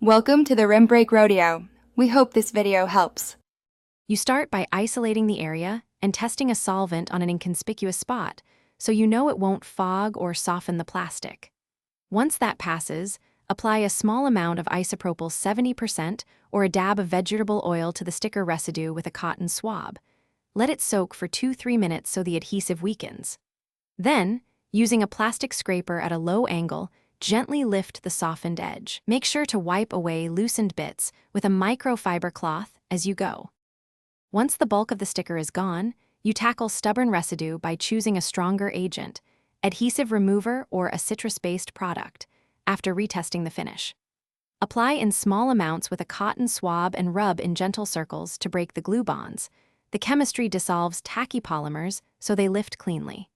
Welcome to the Rim Break Rodeo. We hope this video helps. You start by isolating the area and testing a solvent on an inconspicuous spot so you know it won't fog or soften the plastic. Once that passes, apply a small amount of isopropyl 70% or a dab of vegetable oil to the sticker residue with a cotton swab. Let it soak for 2-3 minutes so the adhesive weakens. Then, using a plastic scraper at a low angle, gently lift the softened edge. Make sure to wipe away loosened bits with a microfiber cloth as you go. Once the bulk of the sticker is gone, you tackle stubborn residue by choosing a stronger agent, adhesive remover or a citrus-based product, after retesting the finish. Apply in small amounts with a cotton swab and rub in gentle circles to break the glue bonds. The chemistry dissolves tacky polymers so they lift cleanly.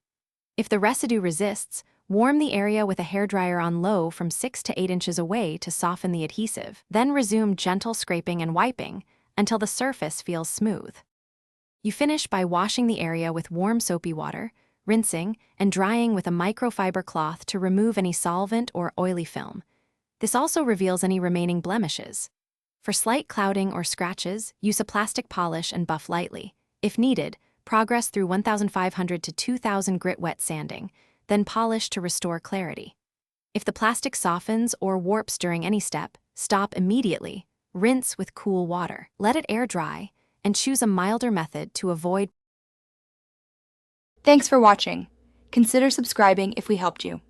If the residue resists, warm the area with a hairdryer on low from 6 to 8 inches away to soften the adhesive. Then resume gentle scraping and wiping until the surface feels smooth. You finish by washing the area with warm soapy water, rinsing, and drying with a microfiber cloth to remove any solvent or oily film. This also reveals any remaining blemishes. For slight clouding or scratches, use a plastic polish and buff lightly. If needed, progress through 1,500 to 2,000 grit wet sanding, then polish to restore clarity. If the plastic softens or warps during any step, stop immediately, rinse with cool water, let it air dry, and choose a milder method to avoid. Thanks for watching. Consider subscribing if we helped you.